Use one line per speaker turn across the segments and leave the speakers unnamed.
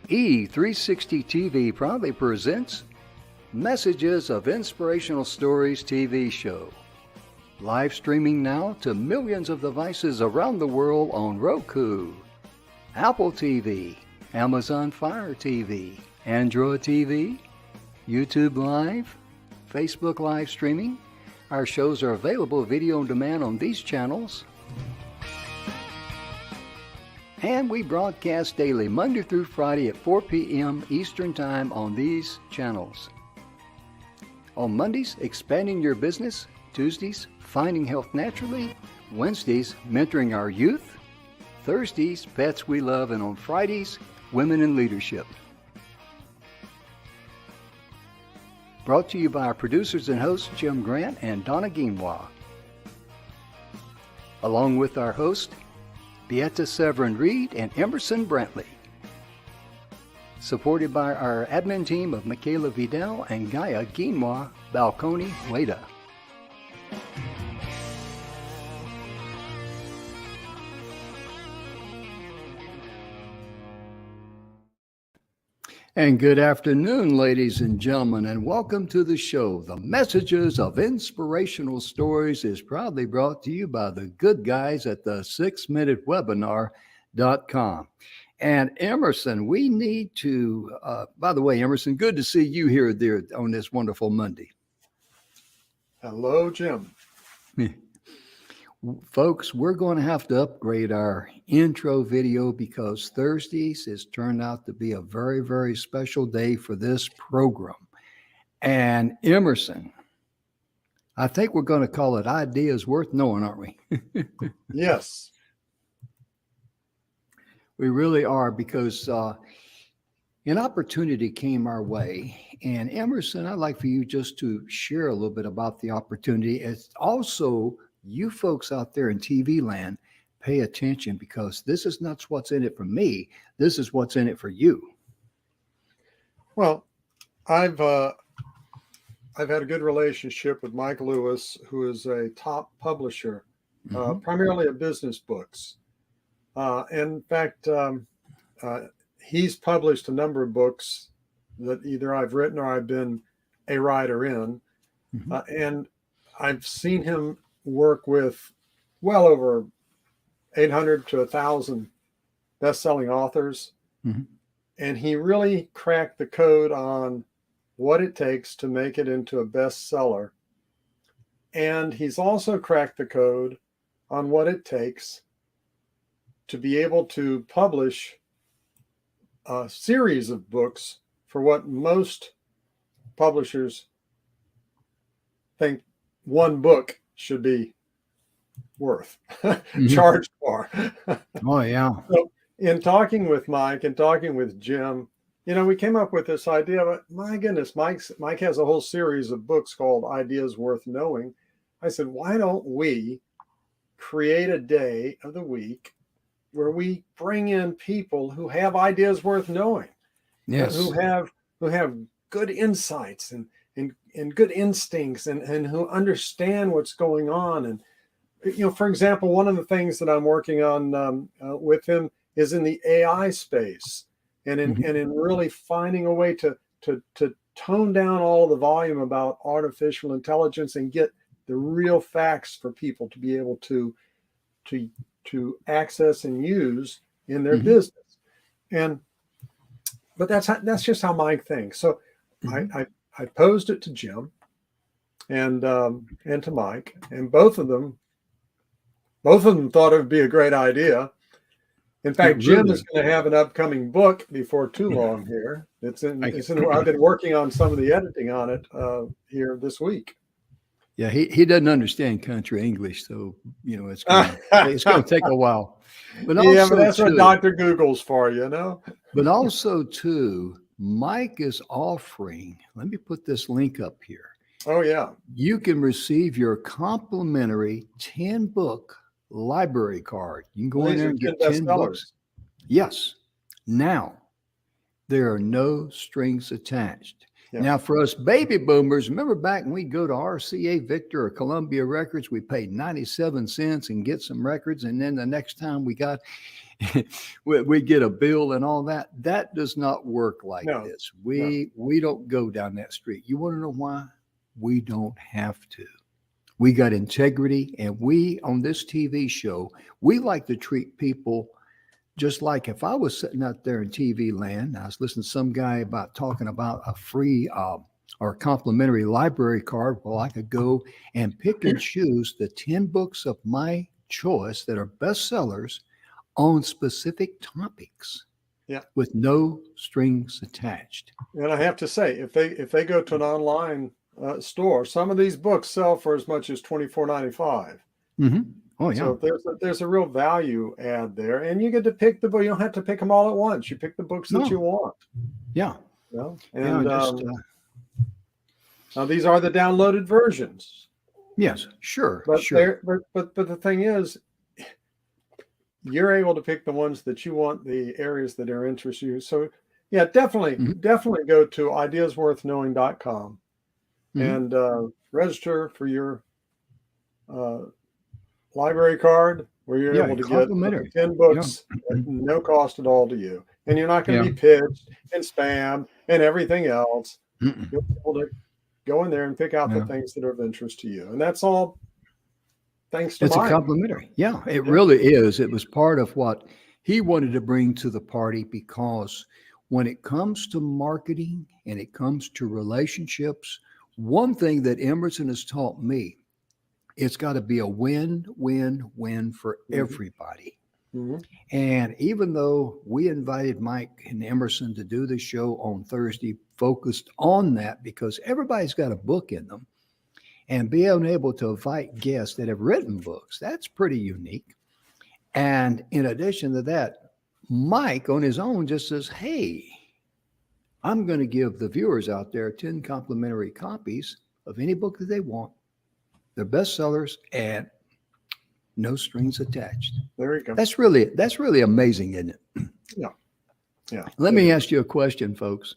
E360 TV proudly presents Messages of Inspirational Stories TV show. Live streaming now to millions of devices around the world on Roku, Apple TV, Amazon Fire TV, Android TV, YouTube Live, Facebook live streaming. Our shows are available video on demand on these channels. And we broadcast daily, Monday through Friday at 4 p.m. Eastern Time on these channels. On Mondays, Expanding Your Business. Tuesdays, Finding Health Naturally. Wednesdays, Mentoring Our Youth. Thursdays, Pets We Love. And on Fridays, Women in Leadership. Brought to you by our producers and hosts, Jimgrant and donnaguinouard. Along with our host, Beata Severin Reed and Emersonbrantley. Supported by our admin team of Michaela Vidal and Gaia Guinois Balconi Weda. And good afternoon, ladies and gentlemen, and welcome to the show. The Messages of Inspirational Stories is proudly brought to you by the good guys at the 6minutewebinar.com. And Emerson, we need to, by the way, Emerson, good to see you here there on this wonderful Monday.
Hello, Jim.
Folks, we're going to have to upgrade our intro video because Thursdays has turned out to be a very, very special day for this program. And Emerson, I think we're going to call it Ideas Worth Knowing, aren't we?
Yes.
We really are, because an opportunity came our way. And Emerson, I'd like for you just to share a little bit about the opportunity. It's also you folks out there in TV land, pay attention, because this is not what's in it for me. This is what's in it for you.
Well, I've had a good relationship with Mikelewis, who is a top publisher, primarily of business books. In fact, he's published a number of books that either I've written or I've been a writer in. And I've seen him work with well over 800 to 1,000 best-selling authors. And he really cracked the code on what it takes to make it into a bestseller. And he's also cracked the code on what it takes to be able to publish a series of books for what most publishers think one book should be worth, charged for.
Oh, yeah.
So in talking with Mike and talking with Jim, we came up with this idea, but my goodness, Mike has a whole series of books called Ideas Worth Knowing. I said, why don't we create a day of the week where we bring in people who have ideas worth knowing, who have good insights and good instincts and who understand what's going on. And, for example, one of the things that I'm working on with him is in the AI space and in really finding a way to tone down all the volume about artificial intelligence and get the real facts for people to be able to access and use in their business. But that's just how Mike thinks. So I posed it to Jim and to Mike, and both of them thought it would be a great idea. In fact, Jim is going to have an upcoming book before too long here. I've been working on some of the editing on it here this week.
Yeah, he doesn't understand country English, so it's going to take a while. But also,
but that's what Dr. Google's for,
But also, too, Mike is offering, let me put this link up here.
Oh, yeah.
You can receive your complimentary 10-book library card. You can go in there and get 10 books. Yes. Now, there are no strings attached.
Yeah.
Now, for us baby boomers, remember back when we go to RCA Victor or Columbia Records, we paid 97 cents and get some records. And then the next time we got, we get a bill and all that. That does not work like this. We don't go down that street. You want to know why? We don't have to. We got integrity, and we, on this TV show, we like to treat people just like if I was sitting out there in TV land. I was listening to some guy talking about a free or complimentary library card. Well, I could go and pick and choose the 10 books of my choice that are bestsellers on specific topics.
Yeah.
With no strings attached.
And I have to say, if they go to an online store, some of these books sell for as much as $24.95.
Mm-hmm. Oh, yeah.
So there's a real value add there, and you get to pick the book. You don't have to pick them all at once. You pick the books that you want.
Yeah.
You know? And now these are the downloaded versions.
Yes, sure.
But
sure.
But the thing is, you're able to pick the ones that you want, the areas that are interested you. So yeah, definitely go to ideasworthknowing.com and register for your library card, where you're able to get 10 books at no cost at all to you. And you're not going to be pitched and spammed and everything else. You'll be able to go in there and pick out the things that are of interest to you. And that's all thanks to Mike.
It's a complimentary. Yeah, it really is. It was part of what he wanted to bring to the party, because when it comes to marketing and it comes to relationships, one thing that Emerson has taught me, it's got to be a win-win-win for everybody. Mm-hmm. And even though we invited Mike and Emerson to do the show on Thursday, focused on that because everybody's got a book in them, and being able to invite guests that have written books, that's pretty unique. And in addition to that, Mike on his own just says, hey, I'm going to give the viewers out there 10 complimentary copies of any book that they want. They're bestsellers and no strings attached.
There you go.
That's really amazing, isn't it?
Yeah. Yeah.
Let me ask you a question, folks.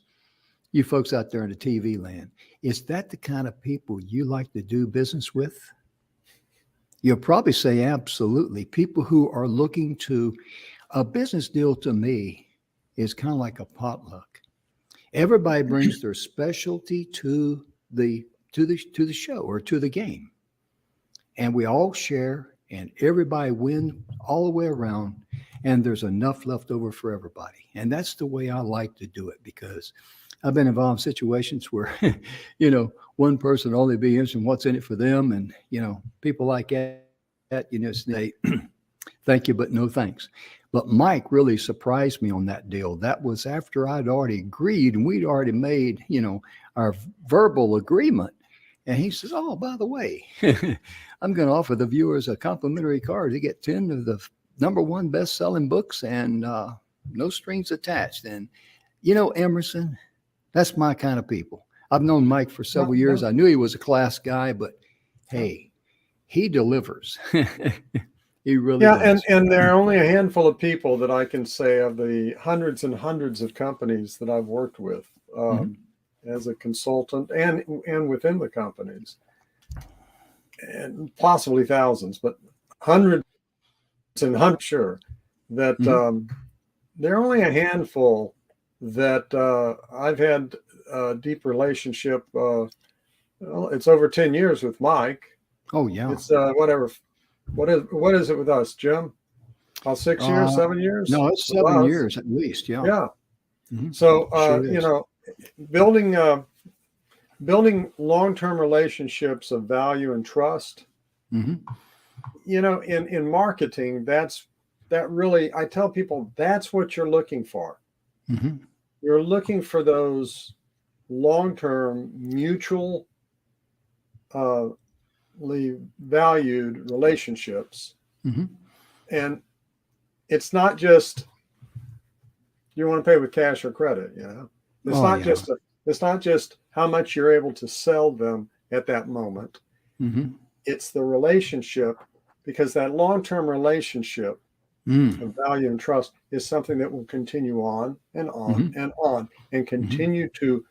You folks out there in the TV land, is that the kind of people you like to do business with? You'll probably say absolutely. People who are looking to, a business deal to me is kind of like a potluck. Everybody brings their specialty to the show or to the game. And we all share, and everybody wins all the way around, and there's enough left over for everybody. And that's the way I like to do it, because I've been involved in situations where, one person only be interested in what's in it for them. And, people like that, say, thank you, but no thanks. But Mike really surprised me on that deal. That was after I'd already agreed, and we'd already made, our verbal agreement. And he says, oh, by the way, I'm going to offer the viewers a complimentary card to get 10 of the #1 best-selling books and no strings attached. And, Emerson, that's my kind of people. I've known Mike for several years. I knew he was a class guy, but hey, he delivers. He really does.
And there are only a handful of people that I can say of the hundreds and hundreds of companies that I've worked with as a consultant and within the companies, and possibly thousands, but hundreds and hundreds, sure, that there are only a handful that I've had a deep relationship. It's over 10 years with Mike.
Oh yeah.
It's whatever. What is it with us, Jim? About 6 years, 7 years?
No, it's 7 years at least. Yeah.
Yeah.
Mm-hmm.
So building long-term relationships of value and trust. Mm-hmm. In marketing, that really, I tell people, that's what you're looking for. Mm-hmm. You're looking for those long-term, mutual, valued relationships. Mm-hmm. And it's not just you want to pay with cash or credit, It's not just how much you're able to sell them at that moment. Mm-hmm. It's the relationship, because that long-term relationship of value and trust is something that will continue on and on and on, and continue to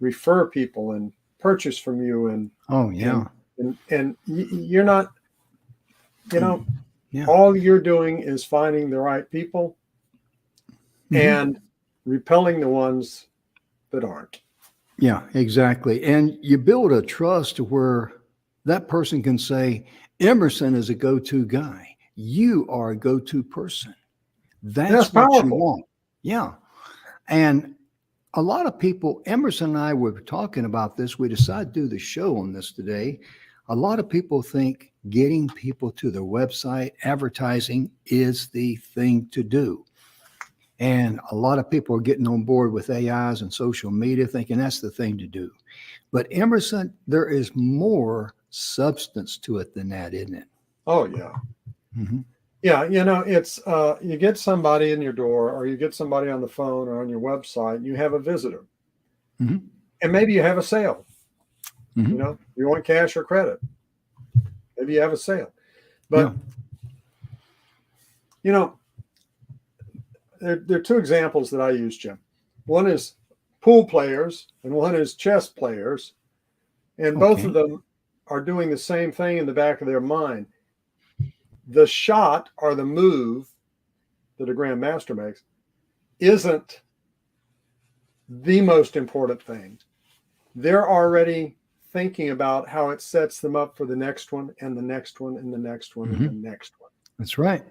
refer people and purchase from you, and you're not, all you're doing is finding the right people and repelling the ones that aren't.
Yeah, exactly. And you build a trust where that person can say, Emerson is a go-to guy. You are a go-to person. That's what
powerful.
You want. Yeah. And a lot of people, Emerson and I were talking about this. We decided to do the show on this today. A lot of people think getting people to their website, advertising is the thing to do. And a lot of people are getting on board with AIs and social media thinking that's the thing to do. But Emerson, there is more substance to it than that, isn't it?
Oh, yeah. Yeah, it's you get somebody in your door, or you get somebody on the phone or on your website, and you have a visitor. And maybe you have a sale. You want cash or credit. Maybe you have a sale. But, there are two examples that I use, Jim. One is pool players and one is chess players. And both of them are doing the same thing in the back of their mind. The shot or the move that a grandmaster makes isn't the most important thing. They're already thinking about how it sets them up for the next one and the next one and the next one and the next one.
That's right.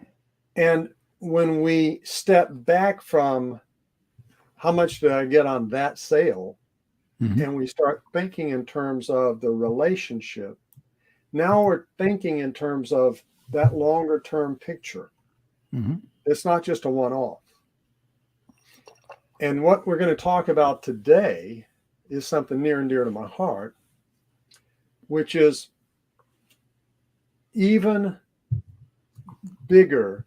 And when we step back from how much did I get on that sale, and we start thinking in terms of the relationship, now we're thinking in terms of that longer term picture. It's not just a one-off. And what we're going to talk about today is something near and dear to my heart, which is even bigger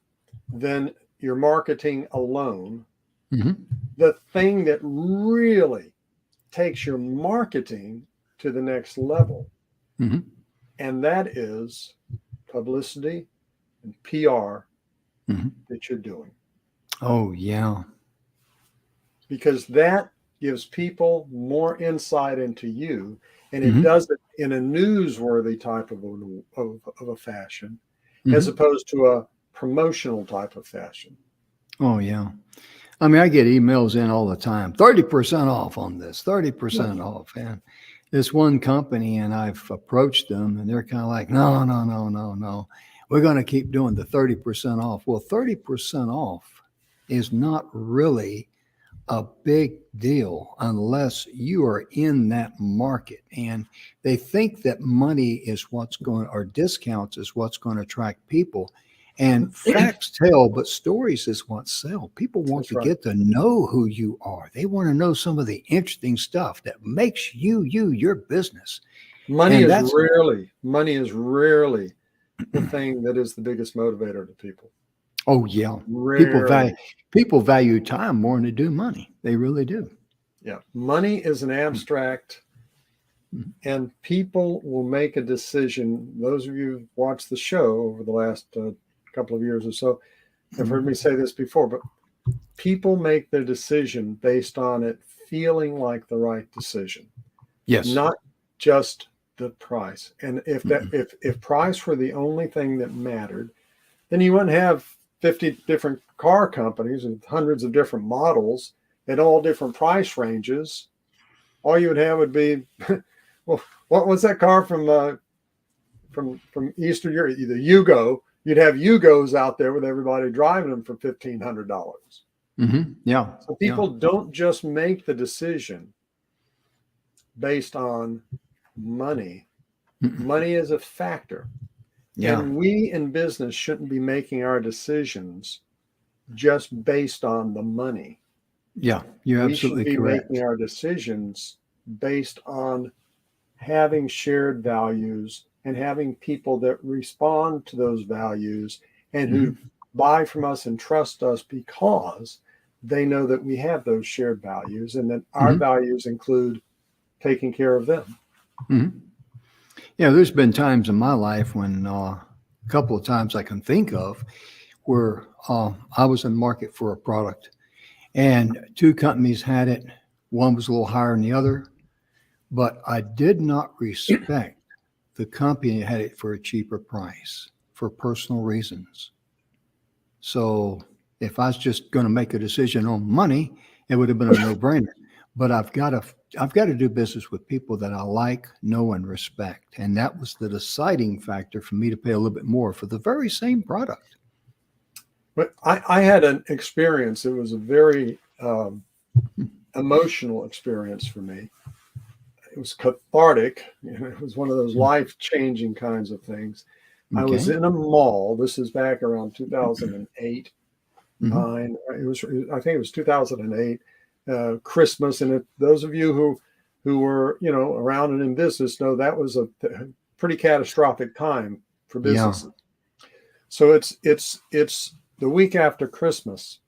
than your marketing alone. The thing that really takes your marketing to the next level, and that is publicity and PR that you're doing.
Oh, yeah.
Because that gives people more insight into you, and it does it in a newsworthy type of a fashion, as opposed to a promotional type of fashion.
Oh, yeah. I mean, I get emails in all the time, 30% off on this, 30% off. And this one company, and I've approached them, and they're kind of like, no. We're going to keep doing the 30% off. Well, 30% off is not really a big deal unless you are in that market. And they think that money is what's going, or discounts is what's going to attract people. And facts tell, but stories is what sell. People want to get to know who you are. They want to know some of the interesting stuff that makes your business.
Money is rarely the thing that is the biggest motivator to people.
Oh, yeah. People value time more than they do money. They really do.
Yeah. Money is an abstract, and people will make a decision. Those of you who've watched the show over the last couple of years or so have heard me say this before, but people make their decision based on it feeling like the right decision.
Yes.
Not just the price. And if price were the only thing that mattered, then you wouldn't have 50 different car companies and hundreds of different models at all different price ranges. All you would have would be, well, what was that car from Eastern Europe? The Yugo. You'd have Yugos out there with everybody driving them for $1,500.
Yeah.
So people don't just make the decision based on money. Money is a factor. Yeah. And we in business shouldn't be making our decisions just based on the money.
Yeah, you're absolutely correct.
We should be making our decisions based on having shared values and having people that respond to those values and who buy from us and trust us because they know that we have those shared values and that our values include taking care of them.
Yeah, there's been times in my life when a couple of times I can think of where I was in market for a product and two companies had it. One was a little higher than the other. but I did not respect the company that had it for a cheaper price for personal reasons. So if I was just going to make a decision on money, it would have been a no-brainer. But I've got to do business with people that I like, know, and respect. And that was the deciding factor for me to pay a little bit more for the very same product.
But I had an experience. It was a very emotional experience for me. It was cathartic. It was one of those life-changing kinds of things. Okay. I was in a mall. This is back around 2008, 9. I think it was 2008, Christmas. And those of you who were, around and in business know that was a pretty catastrophic time for businesses. Yeah. So it's the week after Christmas,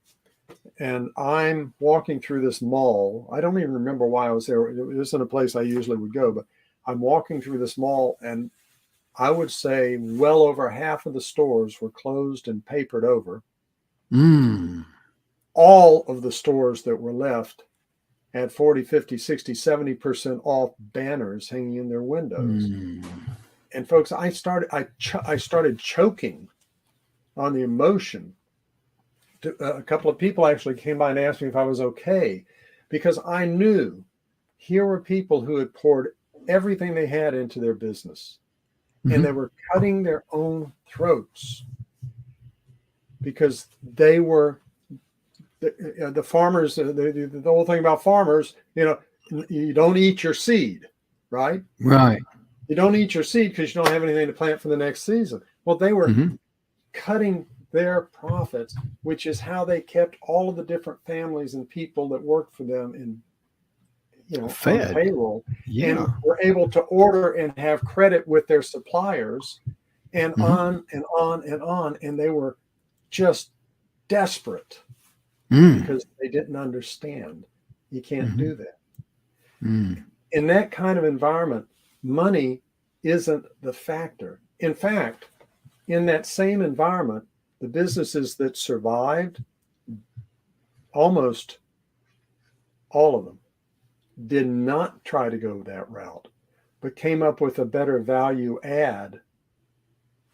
and I'm walking through this mall. I don't even remember why I was there. It isn't a place I usually would go, but I'm walking through this mall, and I would say well over half of the stores were closed and papered over. All of the stores that were left had 40, 50, 60, 70% off banners hanging in their windows. And folks, I started choking on the emotion. A couple of people actually came by and asked me if I was okay, because I knew here were people who had poured everything they had into their business, and they were cutting their own throats because they were the farmers. The whole thing about farmers, you don't eat your seed, right?
Right.
You don't eat your seed because you don't have anything to plant for the next season. Well, they were cutting their profits, which is how they kept all of the different families and people that worked for them in, on payroll, and were able to order and have credit with their suppliers, and on and on and on. And they were just desperate because they didn't understand. You can't do that. In that kind of environment, money isn't the factor. In fact, in that same environment, the businesses that survived, almost all of them, did not try to go that route, but came up with a better value add,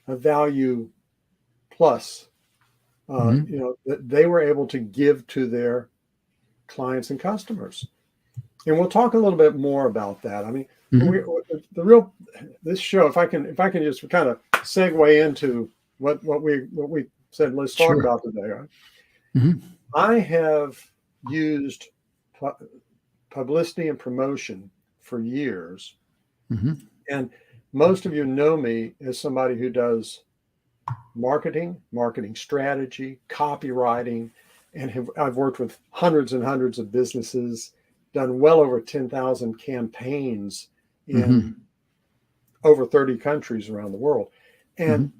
a value plus, that they were able to give to their clients and customers. And we'll talk a little bit more about that. I mean, this show, if I can just kind of segue into what we said, let's talk about today. Right? I have used publicity and promotion for years, and most of you know me as somebody who does marketing strategy, copywriting, and I've worked with hundreds and hundreds of businesses, done well over 10,000 campaigns in over 30 countries around the world. And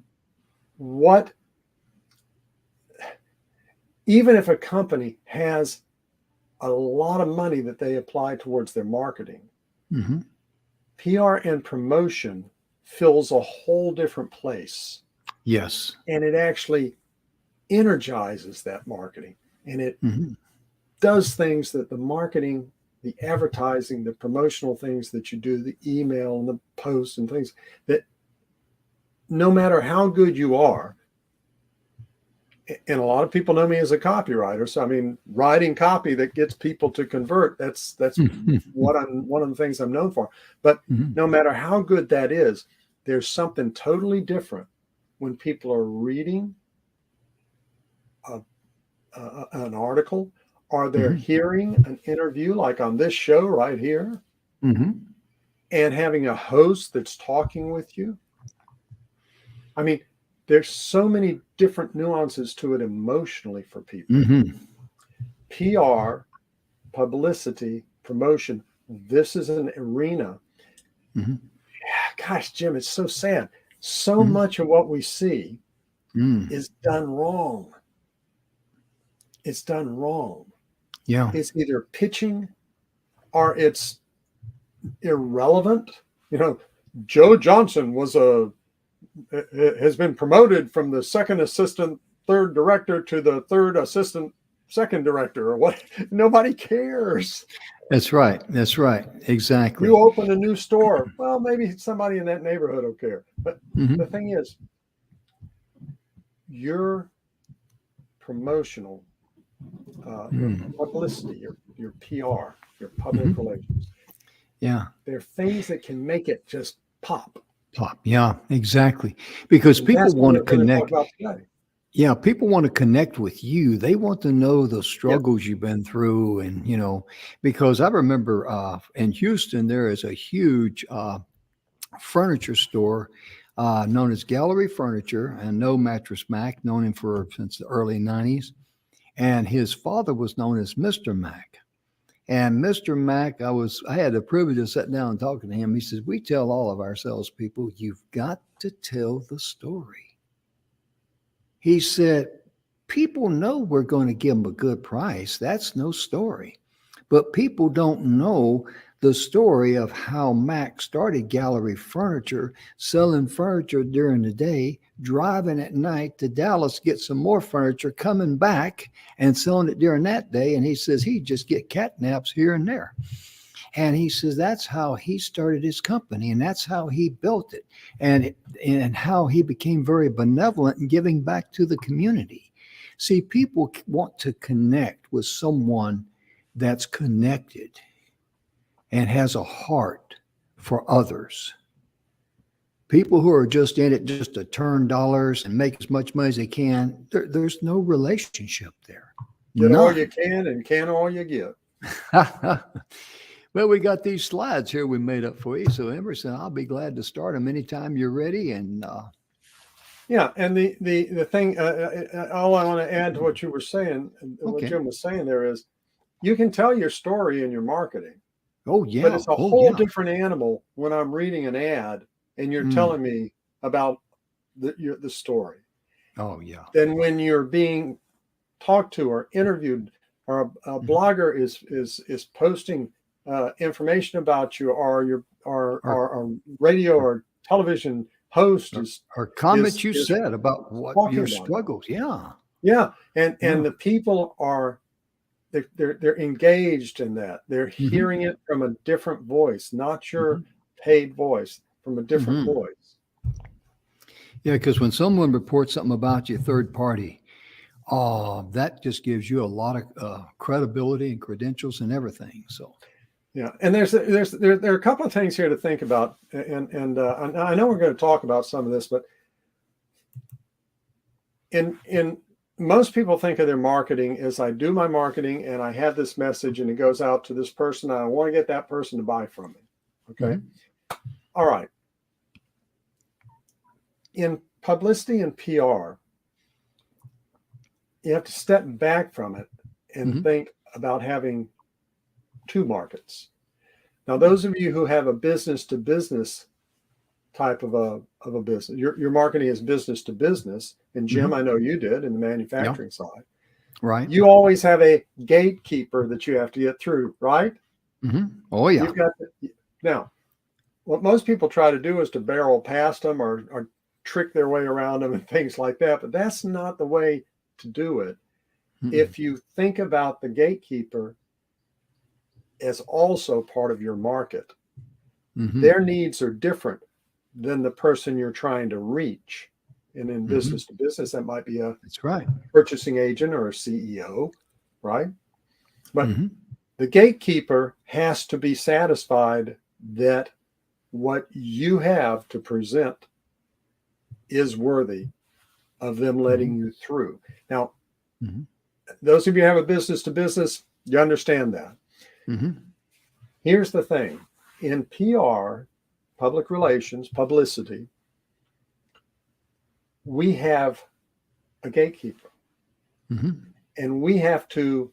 even if a company has a lot of money that they apply towards their marketing, PR and promotion fills a whole different place.
Yes.
And it actually energizes that marketing, and it does things that the marketing, the advertising, the promotional things that you do, the email and the posts and things, that no matter how good you are, and a lot of people know me as a copywriter, so I mean, writing copy that gets people to convert, that's one of the things I'm known for. But no matter how good that is, there's something totally different when people are reading an article, or they're hearing an interview like on this show right here, and having a host that's talking with you. I mean, there's so many different nuances to it emotionally for people. PR, publicity, promotion, this is an arena. Gosh, Jim, it's so sad. So much of what we see is done wrong. It's done wrong.
Yeah.
It's either pitching or it's irrelevant. Joe Johnson has been promoted from the second assistant third director to the third assistant second director, or what. Nobody cares.
That's right. That's right. Exactly.
You open a new store, well, maybe somebody in that neighborhood will care. But the thing is, your promotional, your publicity, your PR, your public relations,
Yeah.
they're things that can make it just pop.
Pop. Yeah, exactly. Because
And
people
that's what
want to
we're going to talk
connect.
about today.
Yeah, people want to connect with you. They want to know the struggles you've been through. And, because I remember in Houston, there is a huge furniture store known as Gallery Furniture, and No Mattress Mac, known him for since the early 90s. And his father was known as Mr. Mac. And Mr. Mac, I had the privilege of sitting down and talking to him. He says, we tell all of our salespeople, you've got to tell the story. He said, people know we're going to give them a good price. That's no story. But people don't know the story of how Mac started Gallery Furniture, selling furniture during the day, driving at night to Dallas, get some more furniture, coming back and selling it during that day. And he says he'd just get cat naps here and there. And he says that's how he started his company, and that's how he built it, and how he became very benevolent in giving back to the community. See, people want to connect with someone that's connected and has a heart for others. People who are just in it just to turn dollars and make as much money as they can, there's no relationship there.
Get all you can and can all you get.
Well, we got these slides here we made up for you. So, Emerson, I'll be glad to start them anytime you're ready. And
yeah, and the thing, all I want to add to what you were saying, what Jim was saying there is, you can tell your story in your marketing.
Oh, yeah.
But it's a whole different animal when I'm reading an ad and you're telling me about the story.
Oh, yeah.
Than when you're being talked to or interviewed, or a blogger is posting information about you, or a radio or television host
or comments you said about what your struggles. Yeah.
Yeah. And the people are, they're engaged in that. They're hearing it from a different voice, not your paid voice, from a different voice.
Yeah, because when someone reports something about you, third party, that just gives you a lot of credibility and credentials and everything. So,
yeah, and there are a couple of things here to think about, and I know we're going to talk about some of this, but in most people think of their marketing as, I do my marketing and I have this message and it goes out to this person. And I want to get that person to buy from me. Okay. All right. In publicity and PR, you have to step back from it and think about having two markets. Now, those of you who have a business to business type of a business, your marketing is business to business. And Jim, I know you did in the manufacturing side.
Right.
You always have a gatekeeper that you have to get through, right?
Oh, yeah.
You've got now, what most people try to do is to barrel past them or trick their way around them and things like that. But that's not the way to do it. If you think about the gatekeeper as also part of your market, their needs are different than the person you're trying to reach. And in business to business, that might be
that's right,
purchasing agent or a CEO, right? But the gatekeeper has to be satisfied that what you have to present is worthy of them letting you through. Now, those of you who have a business to business, you understand that. Here's the thing. In PR, public relations, publicity, we have a gatekeeper. And we have to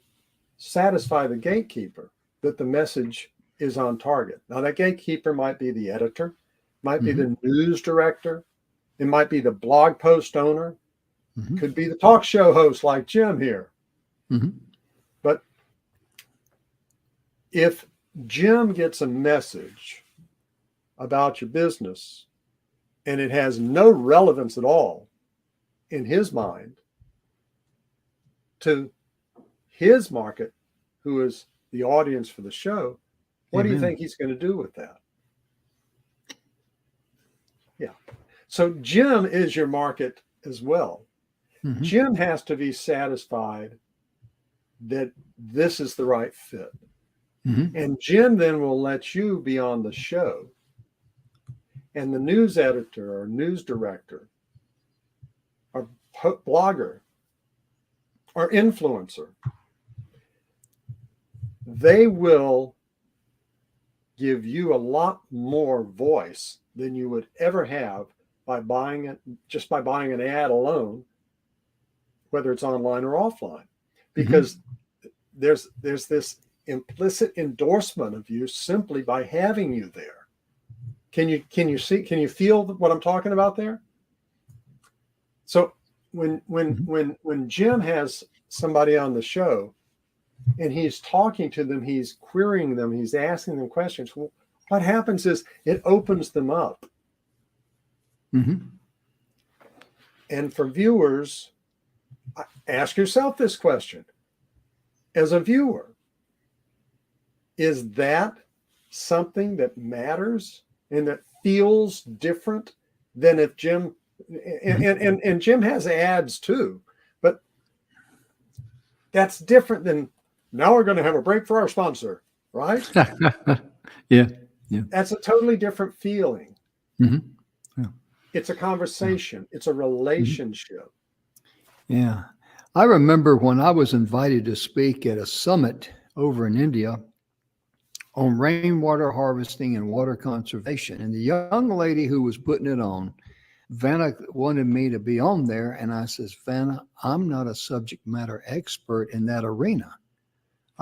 satisfy the gatekeeper that the message is on target. Now, that gatekeeper might be the editor, might be the news director, it might be the blog post owner, could be the talk show host like Jim here. But if Jim gets a message about your business and it has no relevance at all in his mind to his market, who is the audience for the show, what do you
Amen.
think he's going to do with that? Yeah. So Jim is your market as well.
Mhm.
Jim has to be satisfied that this is the right fit.
Mhm.
And Jim then will let you be on the show. And the news editor or news director or blogger or influencer, they will give you a lot more voice than you would ever have by buying it, just by buying an ad alone, whether it's online or offline, because there's this implicit endorsement of you simply by having you there. Can you feel what I'm talking about there? So when Jim has somebody on the show and he's talking to them, he's querying them, he's asking them questions, well, what happens is it opens them up.
Mm-hmm.
And for viewers, ask yourself this question. As a viewer, is that something that matters and that feels different than if Jim, and Jim has ads too, but that's different than, now we're going to have a break for our sponsor, right?
Yeah.
That's a totally different feeling.
Mm-hmm. Yeah.
It's a conversation. It's a relationship.
Yeah. I remember when I was invited to speak at a summit over in India on rainwater harvesting and water conservation. And the young lady who was putting it on, Vanna, wanted me to be on there. And I says, Vanna, I'm not a subject matter expert in that arena.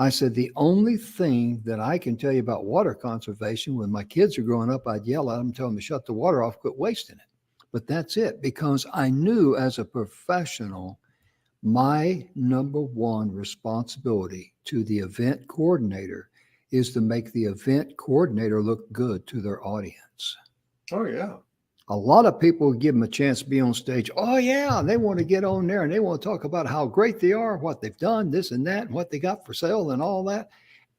I said, the only thing that I can tell you about water conservation, when my kids are growing up, I'd yell at them, tell them to shut the water off, quit wasting it. But that's it, because I knew as a professional, my number one responsibility to the event coordinator is to make the event coordinator look good to their audience.
Oh, yeah.
A lot of people give them a chance to be on stage. Oh, yeah. They want to get on there and they want to talk about how great they are, what they've done, this and that, and what they got for sale and all that.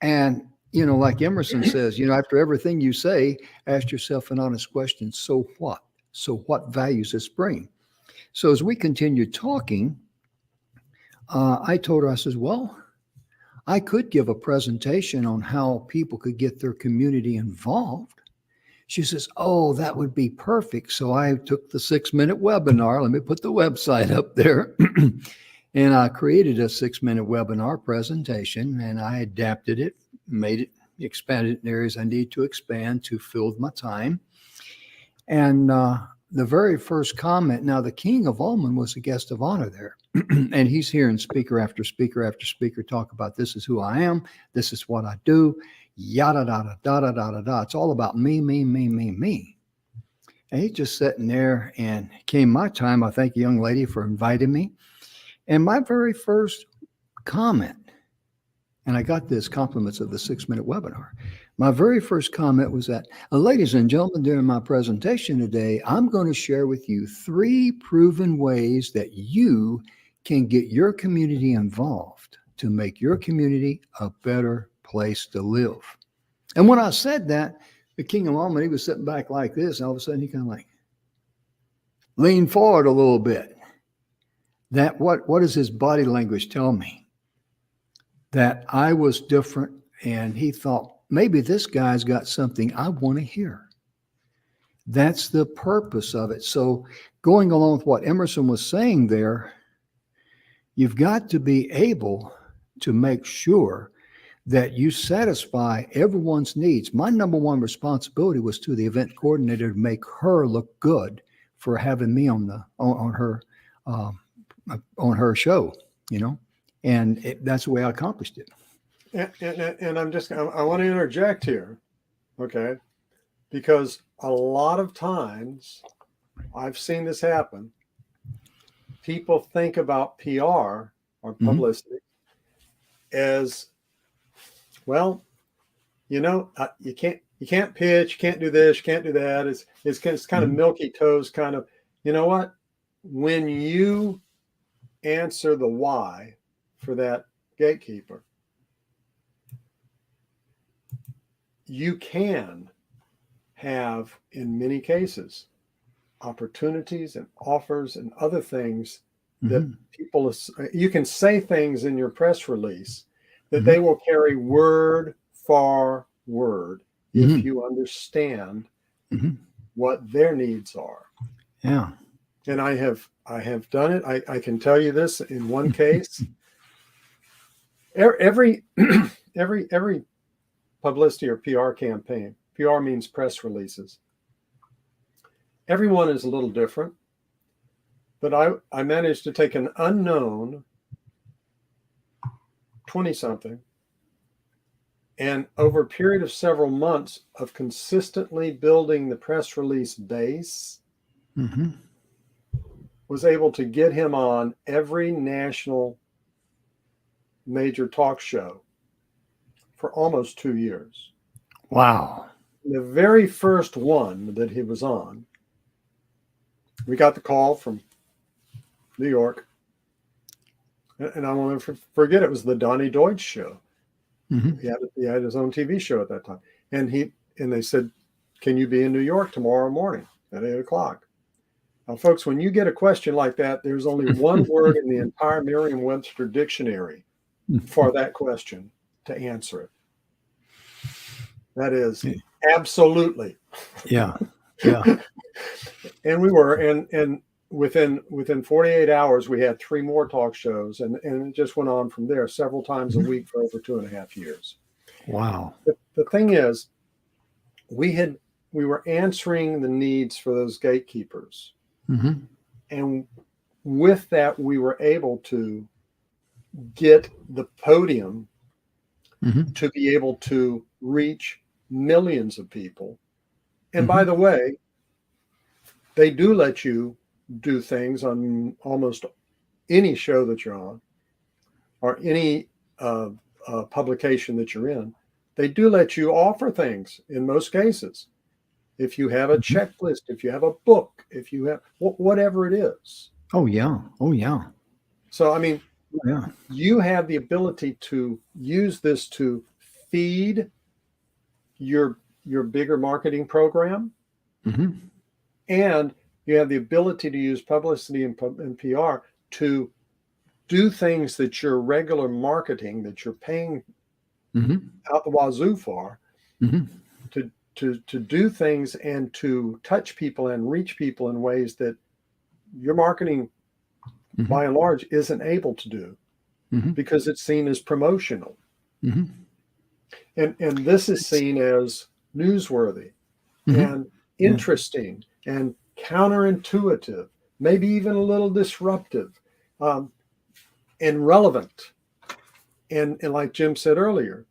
And, like Emerson says, after everything you say, ask yourself an honest question. So what? So what values this bring? So as we continued talking, I told her, I says, well, I could give a presentation on how people could get their community involved. She says, oh, that would be perfect. So I took the 6-minute webinar. Let me put the website up there. And I created a 6-minute webinar presentation, and I adapted it, made it, expanded it in areas I need to expand to fill my time. And the very first comment, now the King of Almond was a guest of honor there. And he's hearing speaker after speaker after speaker talk about, this is who I am, this is what I do, yada, da, da, da, da, da, da. It's all about me, me, me, me, me. And he's just sitting there, and came my time. I thank a young lady for inviting me. And my very first comment, and I got this compliments of the 6-minute webinar. My very first comment was that, ladies and gentlemen, during my presentation today, I'm going to share with you 3 proven ways that you can get your community involved to make your community a better place to live. And when I said that, the King of Almond, he was sitting back like this, and all of a sudden he kind of like leaned forward a little bit. That what does his body language tell me? That I was different, and he thought, maybe this guy's got something I want to hear. That's the purpose of it. So going along with what Emerson was saying there, you've got to be able to make sure that you satisfy everyone's needs. My number one responsibility was to the event coordinator to make her look good for having me on her show, and that's the way I accomplished it.
And I want to interject here, okay? Because a lot of times I've seen this happen. People think about PR or publicity as, well, you can't pitch, you can't do this, you can't do that. It's kind of milky toes, kind of. You know what? When you answer the why for that gatekeeper, you can have, in many cases, opportunities and offers and other things that people, you can say things in your press release that they will carry word for word if you understand what their needs are.
Yeah.
And I have done it. I can tell you this in one case. Every publicity or PR campaign, PR means press releases. Everyone is a little different, but I managed to take an unknown 20-something, and over a period of several months of consistently building the press release base, was able to get him on every national major talk show for almost 2 years.
Wow.
The very first one that he was on, we got the call from New York, and I won't forget, it was the Donnie Deutsch show. He had his own TV show at that time, and they said, "Can you be in New York tomorrow morning at 8:00?" Now, folks, when you get a question like that, there's only one word in the entire Merriam-Webster dictionary for that question to answer it. That is absolutely.
Yeah.
And we were, and within 48 hours, we had 3 more talk shows, and it just went on from there several times a week for over 2.5 years.
Wow.
The thing is, we were answering the needs for those gatekeepers. And with that, we were able to get the podium to be able to reach millions of people. And by the way, they do let you do things on almost any show that you're on, or any publication that you're in. They do let you offer things in most cases. If you have a checklist, if you have a book, if you have whatever it is.
Oh, yeah.
So, I mean, you have the ability to use this to feed your bigger marketing program. And you have the ability to use publicity and PR to do things that your regular marketing, that you're paying out the wazoo for, to do things and to touch people and reach people in ways that your marketing, by and large, isn't able to do because it's seen as promotional. And this is seen as newsworthy and interesting and counterintuitive, maybe even a little disruptive, and relevant. And like Jim said earlier,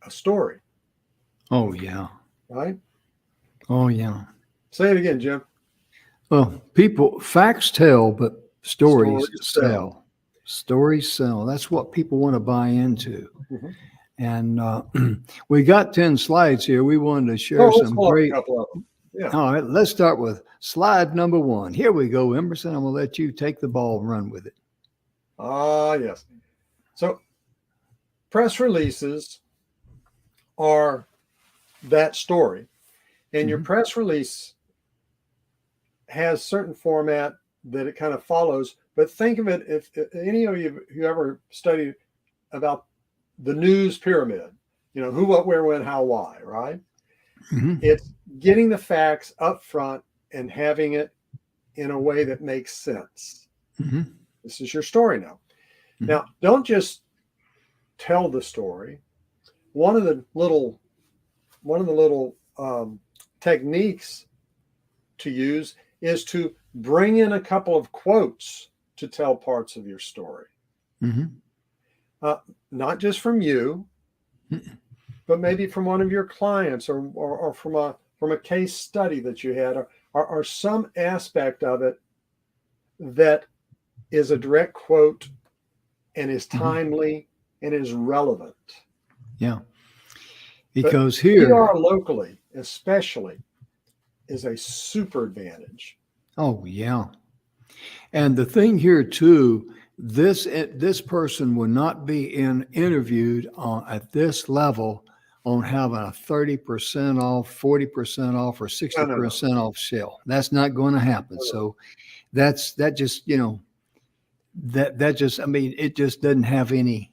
a story.
Oh, yeah.
Right?
Oh, yeah.
Say it again, Jim.
Well, facts tell, but stories sell. Stories sell. That's what people want to buy into. And we got 10 slides here. We wanted to share some great.
Yeah.
All right, let's start with slide number 1. Here we go, Emerson. I'm going to let you take the ball and run with it.
Yes. So press releases are that story. And your press release has certain format that it kind of follows. But think of it, if any of you who ever studied about the news pyramid, who, what, where, when, how, why, right? It's getting the facts up front and having it in a way that makes sense. This is your story now. Now, don't just tell the story. One of the little techniques to use is to bring in a couple of quotes to tell parts of your story. Not just from you, but maybe from one of your clients or from a case study that you had, or some aspect of it that is a direct quote and is timely and is relevant.
Yeah. Because
but
here
PR locally, especially, is a super advantage.
Oh, yeah. And the thing here too, this person will not be interviewed at this level on having a 30% off, 40% off, or 60% off sale. That's not going to happen. So that just, that just, I mean, it just doesn't have any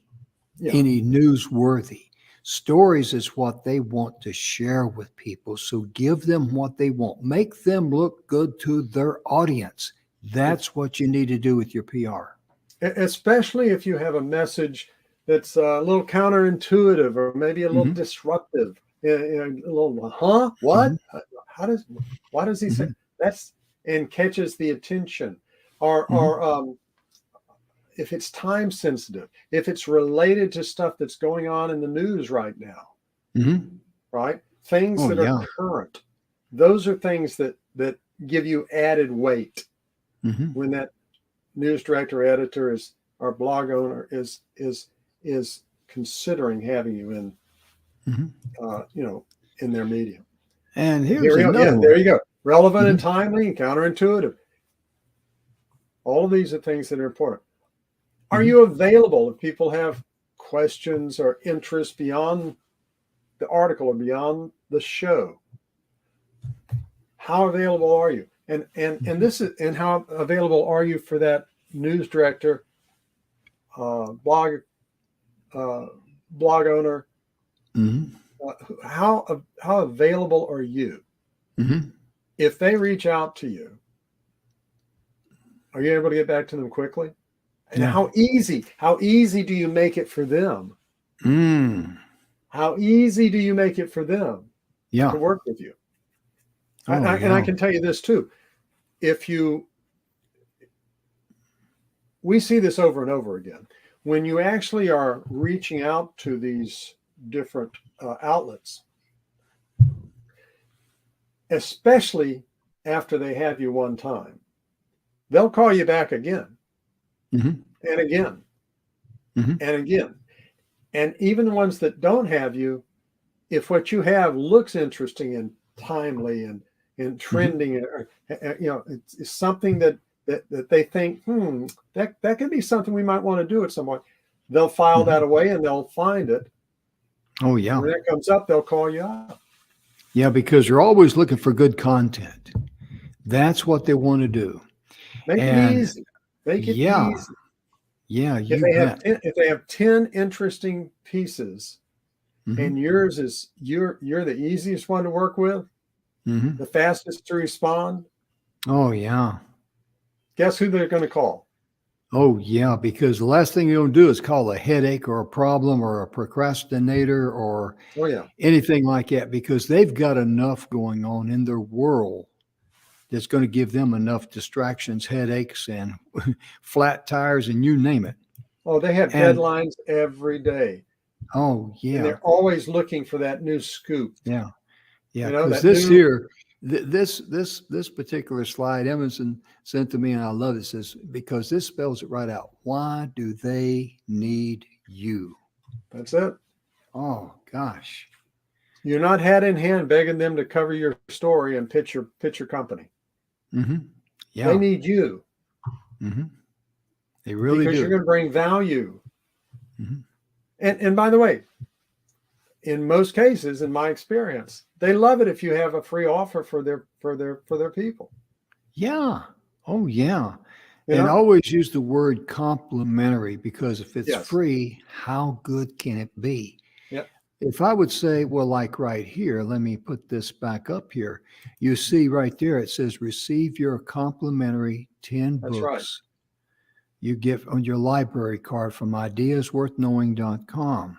newsworthy. Stories is what they want to share with people. So give them what they want. Make them look good to their audience. That's what you need to do with your PR.
Especially if you have a message that's a little counterintuitive or maybe a little disruptive. A little, what? Why does he say that's, and catches the attention? Or if it's time sensitive, if it's related to stuff that's going on in the news right now, right? Things that are current. Those are things that give you added weight when that news director, editor is, or blog owner is considering having you in, in their medium.
And here's another one.
There you go. Relevant and timely and counterintuitive. All of these are things that are important. Are you available if people have questions or interests beyond the article or beyond the show? How available are you? And this is, and how available are you for that news director, blog owner? How available are you? If they reach out to you, are you able to get back to them quickly? And how easy do you make it for them? How easy do you make it for them to work with you? And I can tell you this too. We see this over and over again. When you actually are reaching out to these different outlets, especially after they have you one time, they'll call you back again. And again, and again. And even the ones that don't have you, if what you have looks interesting and timely and trending, or, it's something that they think, that could be something we might want to do at some point, they'll file that away and they'll find it.
Oh, yeah.
When it comes up, they'll call you up.
Yeah, because you're always looking for good content. That's what they want to do.
Make it easy. Make it easy.
Yeah.
If they have 10 interesting pieces and yours is, you're the easiest one to work with, the fastest to respond. Oh, yeah. Guess who they're going to call?
Oh, yeah, because the last thing you're going to do is call a headache or a problem or a procrastinator or anything like that, because they've got enough going on in their world that's going to give them enough distractions, headaches, and flat tires, and you name it.
Oh, they have deadlines every day.
Oh, yeah.
And they're always looking for that new scoop.
Yeah. Yeah. Because this particular slide, Emerson sent to me, and I love it. It says, because this spells it right out. Why do they need you?
That's it.
Oh, gosh.
You're not hat in hand begging them to cover your story and pitch your company.
Yeah.
They need you.
They really do.
Because you're going to bring value. And by the way, in most cases, in my experience, they love it if you have a free offer for their people. Yeah. Oh, yeah. And always use the word complimentary, because if it's free, how good can it be? If I would say, well, like right here, let me put this back up here. You see right there, it says receive your complimentary 10 books. That's right. You get on your library card from ideasworthknowing.com.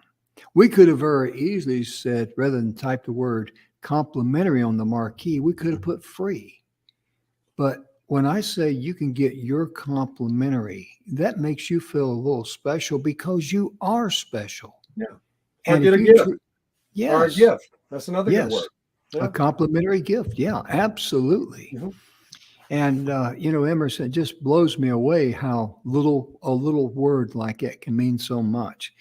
We could have very easily said, rather than type the word complimentary on the marquee, we could have put free. But when I say you can get your complimentary, that makes you feel a little special, because you are special. Yeah. And get a gift. Or a gift. That's another good word.
Yeah. A complimentary gift. Yeah, absolutely. And, Emerson, it just blows me away how a little word like that can mean so much.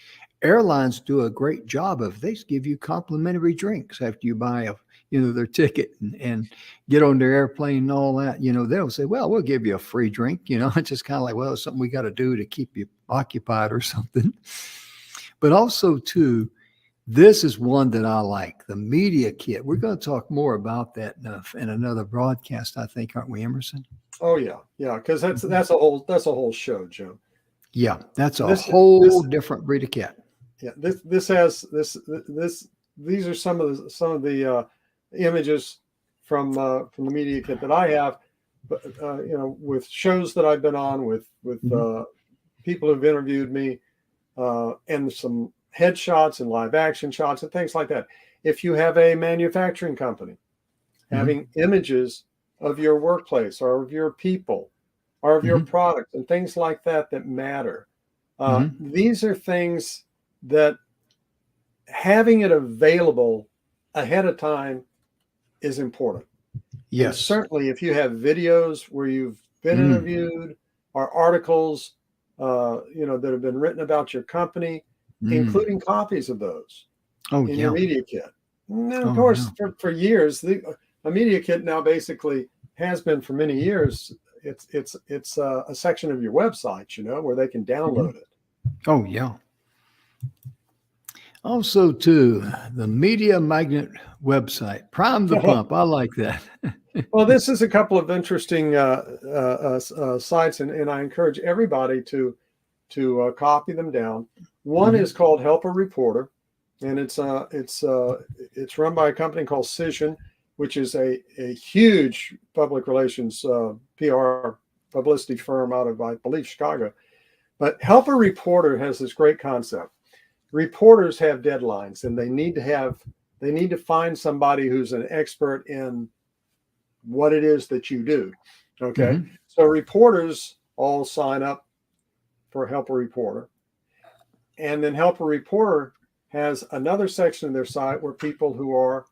Airlines do a great job of, they give you complimentary drinks after you buy their ticket and get on their airplane and all that. They'll say, well, we'll give you a free drink. It's just kind of like, well, it's something we got to do to keep you occupied or something. But also, too, This is one that I like, the media kit. We're going to talk more about that in another broadcast, I think, aren't we, Emerson?
Oh yeah, yeah, because that's a whole show, Jim.
Yeah, that's a
This
whole different breed of cat.
Yeah, these are some of the images from the media kit that I have, but with shows that I've been on, with people who've interviewed me, and some headshots and live action shots and things like that. If you have a manufacturing company, having images of your workplace or of your people or of your products and things like that matter. These are things that having it available ahead of time is important. Yes. And certainly if you have videos where you've been interviewed or articles, that have been written about your company, including copies of those in your media kit. Now, of course, for years, a media kit now basically has been for many years. It's a section of your website, where they can download it.
Oh, yeah. Also, too, the Media Magnet website, Prime the Pump. I like that.
Well, this is a couple of interesting sites, and I encourage everybody to copy them down. One is called Help a Reporter, and it's run by a company called Cision, which is a huge public relations PR publicity firm out of, I believe, Chicago. But Help a Reporter has this great concept. Reporters have deadlines, and they need to find somebody who's an expert in what it is that you do. Okay. So reporters all sign up for Help a Reporter. And then Help a Reporter has another section of their site where people who are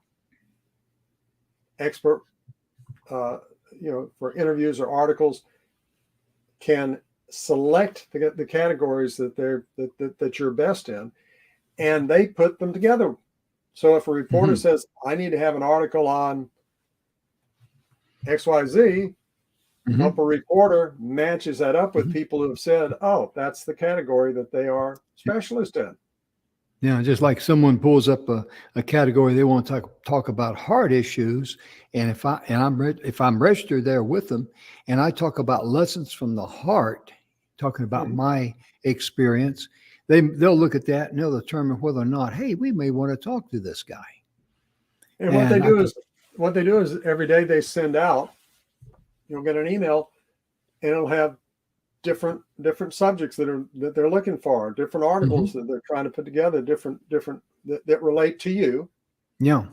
expert, for interviews or articles can select the categories that you're best in, and they put them together. So if a reporter says, I need to have an article on XYZ, Help a Reporter matches that up with people who have said, oh, that's the category that they are specialist in.
Yeah, just like someone pulls up a category they want to talk about heart issues, and if I'm registered there with them, and I talk about lessons from the heart, talking about my experience, they'll look at that and they'll determine whether or not, hey, we may want to talk to this guy.
And what they do is every day they send out, you'll get an email, and it'll have different subjects that they're looking for, different articles that they're trying to put together, different that relate to you.
Yeah.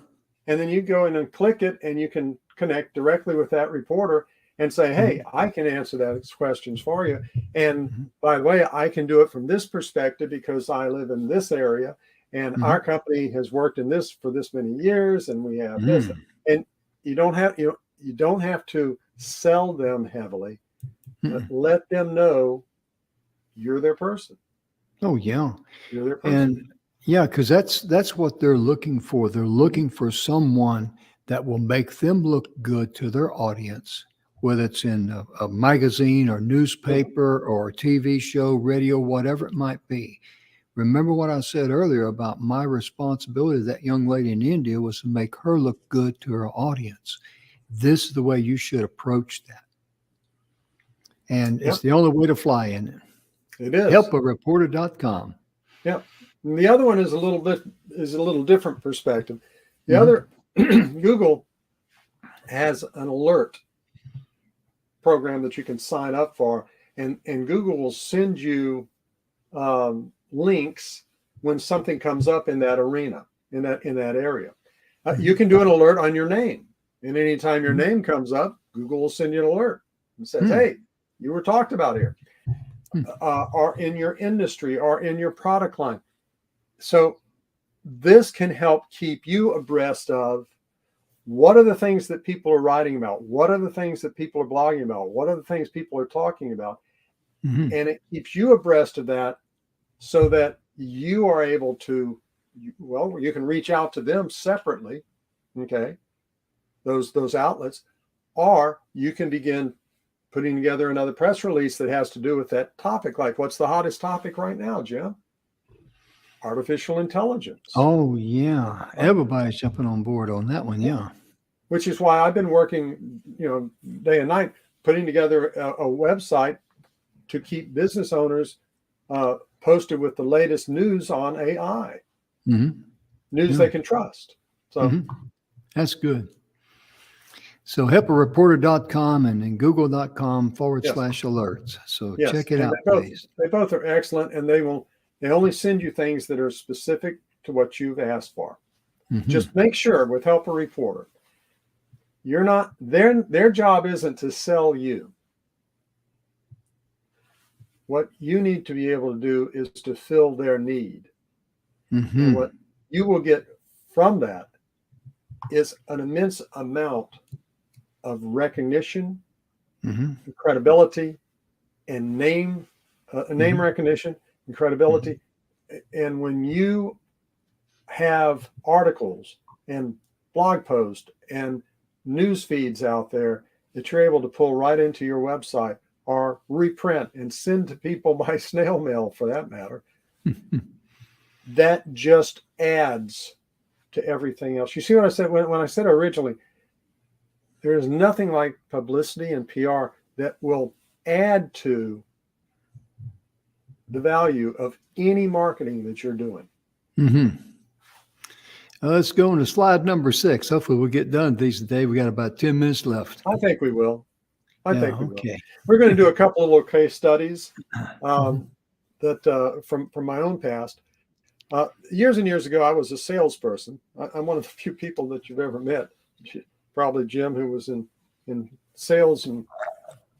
And then you go in and click it, and you can connect directly with that reporter and say, hey, I can answer those questions for you. And by the way, I can do it from this perspective because I live in this area, and our company has worked in this for this many years, and we have this. And you don't have to sell them heavily. But let them know you're their person.
Oh, yeah.
You're their person.
And yeah, because that's what they're looking for. They're looking for someone that will make them look good to their audience, whether it's in a magazine or newspaper or a TV show, radio, whatever it might be. Remember what I said earlier about my responsibility to that young lady in India was to make her look good to her audience. This is the way you should approach that. And it's the only way to fly in it.
It is.
Helpareporter.com.
Yeah. And the other one is a little different perspective. The other, Google has an alert program that you can sign up for, and Google will send you links when something comes up in that arena, in that area. You can do an alert on your name, and anytime your name comes up, Google will send you an alert and says, hey, you were talked about here, or in your industry or in your product line. So this can help keep you abreast of what are the things that people are writing about, what are the things that people are blogging about, what are the things people are talking about. And it keeps you abreast of that so that you are able to, you can reach out to them separately, okay, those outlets, or you can begin putting together another press release that has to do with that topic. Like, what's the hottest topic right now, Jim? artificial intelligence.
Oh, yeah. Everybody's jumping on board on that one. Yeah.
Which is why I've been working, day and night, putting together a website to keep business owners posted with the latest news on AI, news they can trust. So
that's good. So helpareporter.com and then google.com/alerts. So check it out, please.
They both are excellent, and they only send you things that are specific to what you've asked for. Just make sure with Help a Reporter, you're not their job isn't to sell you. What you need to be able to do is to fill their need. And what you will get from that is an immense amount of recognition, credibility, and name recognition and credibility. And when you have articles and blog posts and news feeds out there that you're able to pull right into your website or reprint and send to people by snail mail, for that matter, that just adds to everything else. You see what I said when I said originally, there is nothing like publicity and PR that will add to the value of any marketing that you're doing.
Let's go on to slide number 6. Hopefully we'll get done these today. We got about 10 minutes left.
I think we will. I think we will. We're going to do a couple of little case studies that from my own past. Years and years ago, I was a salesperson. I'm one of the few people that you've ever met. Probably Jim, who was in sales and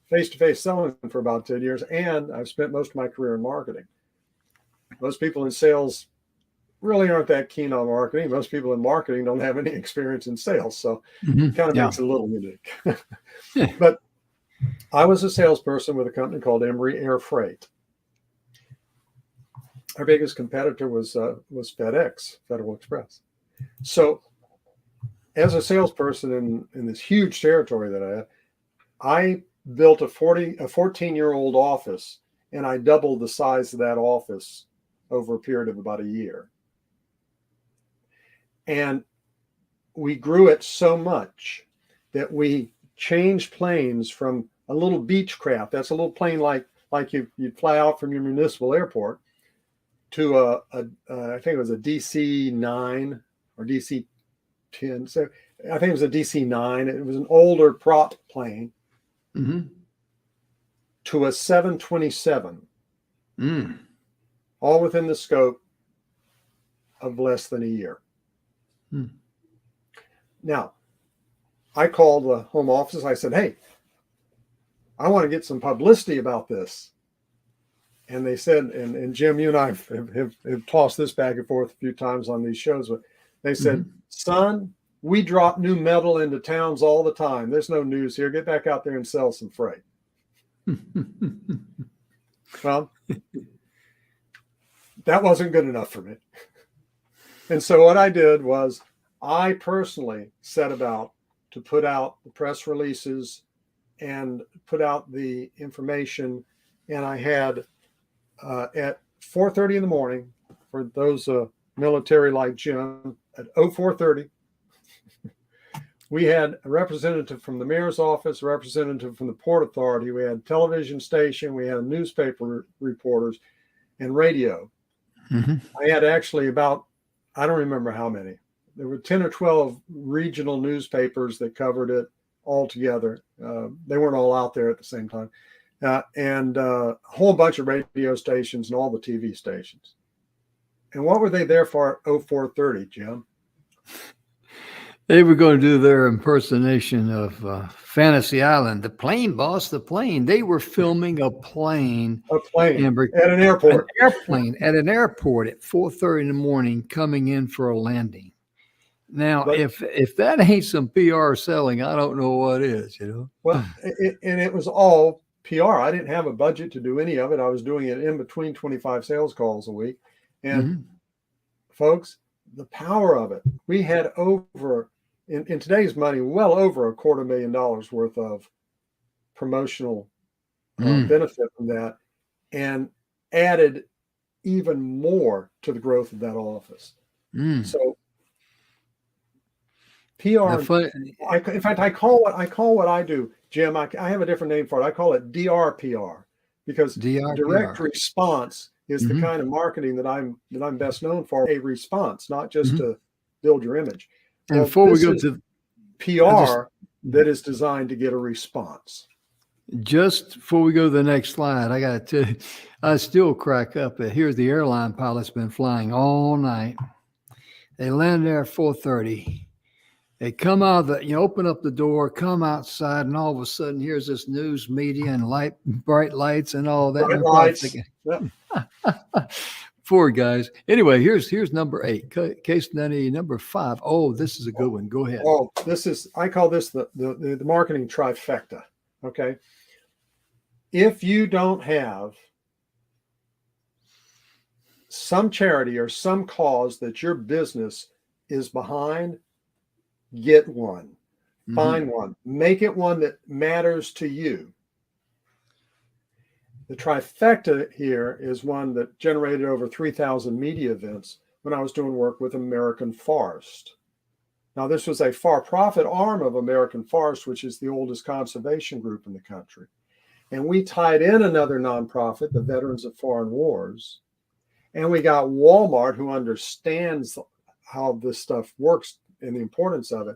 face-to-face selling for about 10 years. And I've spent most of my career in marketing. Most people in sales really aren't that keen on marketing. Most people in marketing don't have any experience in sales. So it kind of makes it a little unique. But I was a salesperson with a company called Emory Air Freight. Our biggest competitor was FedEx, Federal Express. So as a salesperson in this huge territory that I had, I built a 14-year-old office, and I doubled the size of that office over a period of about a year. And we grew it so much that we changed planes from a little beach craft. That's a little plane like you'd fly out from your municipal airport to I think it was a DC-9 or DC-10. So I think it was a DC-9. It was an older prop plane to a 727. All within the scope of less than a year. Now, I called the home office. I said, hey, I want to get some publicity about this. And they said, and Jim, you and I have tossed this back and forth a few times on these shows, but they said, son, we drop new metal into towns all the time. There's no news here. Get back out there and sell some freight. Well, that wasn't good enough for me. And so what I did was I personally set about to put out the press releases and put out the information. And I had at 4:30 in the morning, for those military like Jim, at 04:30, we had a representative from the mayor's office, a representative from the Port Authority. We had a television station. We had newspaper reporters and radio. I had actually about, I don't remember how many. There were 10 or 12 regional newspapers that covered it all together. They weren't all out there at the same time. And a whole bunch of radio stations and all the TV stations. And what were they there for at 04:30, Jim?
They were going to do their impersonation of Fantasy Island. The plane, boss, the plane. They were filming a plane.
A plane at an airport.
An airplane at an airport at 4:30 in the morning coming in for a landing. Now, but, if that ain't some PR selling, I don't know what is,
Well, it was all PR. I didn't have a budget to do any of it. I was doing it in between 25 sales calls a week. And folks, the power of it, we had over, in today's money, well over $250,000 worth of promotional benefit from that, and added even more to the growth of that office. So PR, in fact, I call what I do, Jim, I have a different name for it. I call it DRPR, because direct response is the kind of marketing that I'm best known for. A response, not just to build your image.
And before we go to
PR, that is designed to get a response.
Just before we go to the next slide, I got to tell you, I still crack up. Here's the airline pilot's been flying all night. They land there at 4:30. They come out, open up the door, come outside, and all of a sudden, here's this news media and bright lights and all that.
Bright lights.
Poor guys. Anyway, here's number 8, case study number 5. Oh, this is a good one. Go ahead.
Oh, I call this the marketing trifecta. Okay. If you don't have some charity or some cause that your business is behind, get one, find one, make it one that matters to you. The trifecta here is one that generated over 3,000 media events when I was doing work with American Forest. Now, this was a for-profit arm of American Forest, which is the oldest conservation group in the country. And we tied in another nonprofit, the Veterans of Foreign Wars. And we got Walmart, who understands how this stuff works and the importance of it.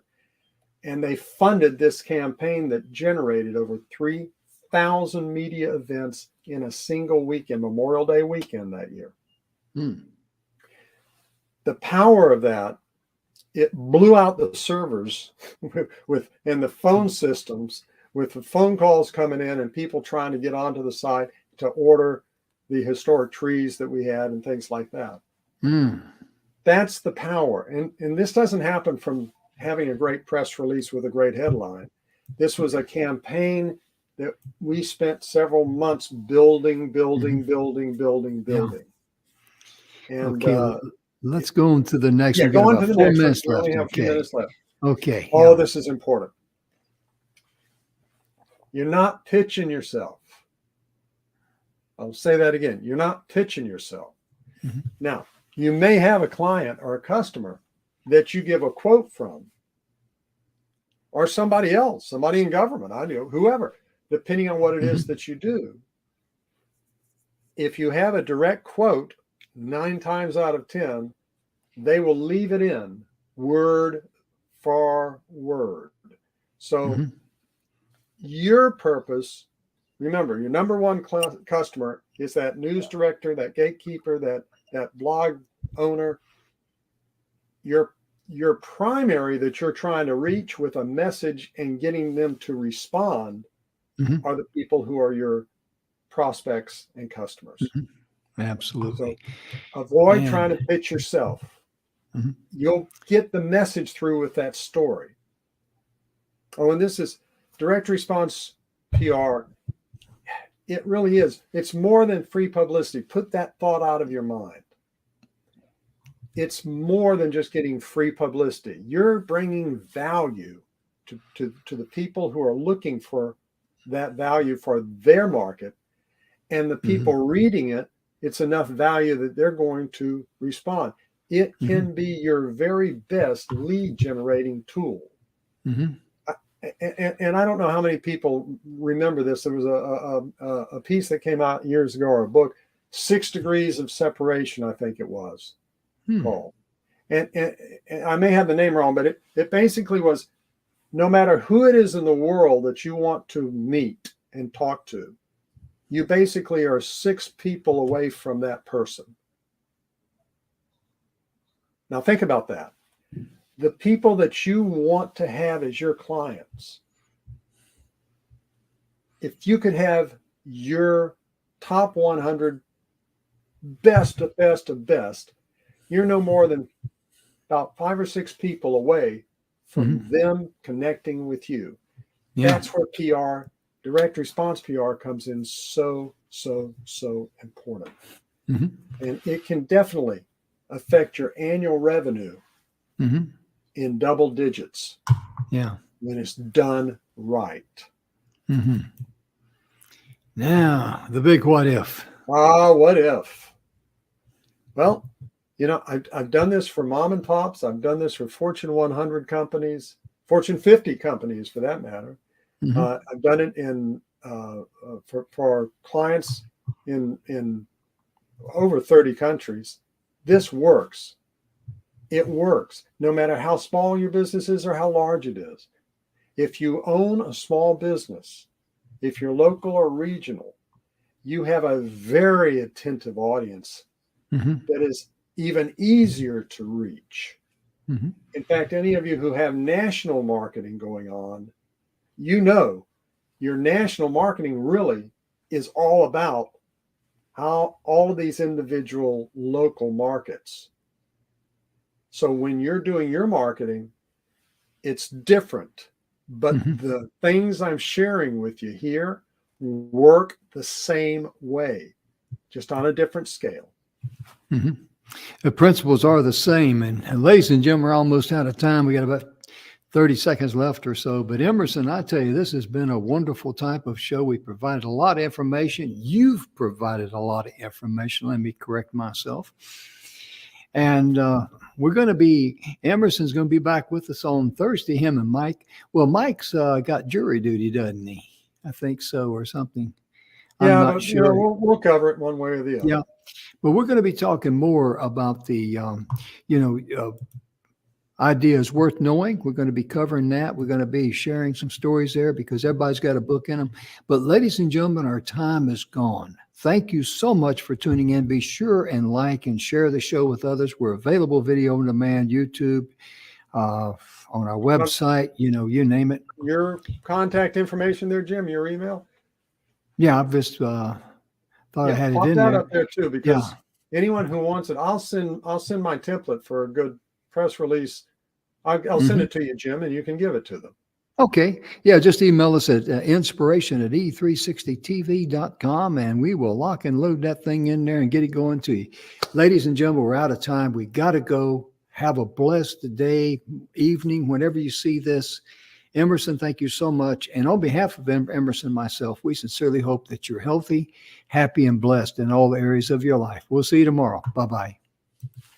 And they funded this campaign that generated over 3,000 media events in a single weekend, Memorial Day weekend that year. The power of that, it blew out the servers and the phone systems, with the phone calls coming in and people trying to get onto the site to order the historic trees that we had and things like that. That's the power. And this doesn't happen from having a great press release with a great headline. This was a campaign that we spent several months building. And
let's go on to the next one.
Go on to the next one. We only have a few minutes left.
Okay.
This is important. You're not pitching yourself. I'll say that again. You're not pitching yourself. Now, you may have a client or a customer that you give a quote from, or somebody else, somebody in government, whoever, depending on what it is that you do. If you have a direct quote, 9 times out of 10, they will leave it in word for word. So your purpose, remember, your number one customer is that news director, that gatekeeper, that blog owner. Your primary that you're trying to reach with a message and getting them to respond are the people who are your prospects and customers.
Absolutely.
So avoid trying to pitch yourself. You'll get the message through with that story. Oh, and this is direct response PR. It really is. It's more than free publicity. Put that thought out of your mind. It's more than just getting free publicity. You're bringing value to the people who are looking for that value for their market. And the people reading it, it's enough value that they're going to respond. It can be your very best lead generating tool. And I don't know how many people remember this. There was a piece that came out years ago, or a book, 6 Degrees of Separation, I think it was called. And I may have the name wrong, but it basically was, no matter who it is in the world that you want to meet and talk to, you basically are 6 people away from that person. Now think about that. The people that you want to have as your clients, if you could have your top 100 best of best of best, you're no more than about 5 or 6 people away from them connecting with you. That's where PR, direct response PR, comes in so important. And it can definitely affect your annual revenue in double digits when it's done right.
Now, the big what if.
What if? Well, I've done this for mom and pops. I've done this for Fortune 100 companies, Fortune 50 companies for that matter. I've done it for our clients in over 30 countries. This works. It works no matter how small your business is or how large it is. If you own a small business, if you're local or regional, you have a very attentive audience that is even easier to reach. In fact, any of you who have national marketing going on, your national marketing really is all about how all of these individual local markets. So when you're doing your marketing, it's different. But the things I'm sharing with you here work the same way, just on a different scale.
The principles are the same. And ladies and gentlemen, we're almost out of time. We got about 30 seconds left or so. But Emerson, I tell you, this has been a wonderful type of show. We provided a lot of information. You've provided a lot of information. Let me correct myself. And Emerson's going to be back with us on Thursday, him and Mike. Well, Mike's got jury duty, doesn't he? I think so, or something.
Yeah, I'm not sure. We'll cover it one way or the other.
Yeah, but we're going to be talking more about the, ideas worth knowing. We're going to be covering that. We're going to be sharing some stories there because everybody's got a book in them. But ladies and gentlemen, our time is gone. Thank you so much for tuning in. Be sure and like and share the show with others. We're available video on demand, YouTube, on our website, you name it.
Your contact information there, Jim, your email?
Yeah, I've just thought I had it in
that
there.
Up there too, because anyone who wants it, I'll send my template for a good press release. I'll send it to you, Jim, and you can give it to them.
Okay. Yeah, just email us at inspiration@e360tv.com, and we will lock and load that thing in there and get it going to you. Ladies and gentlemen, we're out of time. We got to go. Have a blessed day, evening, whenever you see this. Emerson, thank you so much. And on behalf of Emerson and myself, we sincerely hope that you're healthy, happy, and blessed in all areas of your life. We'll see you tomorrow. Bye-bye.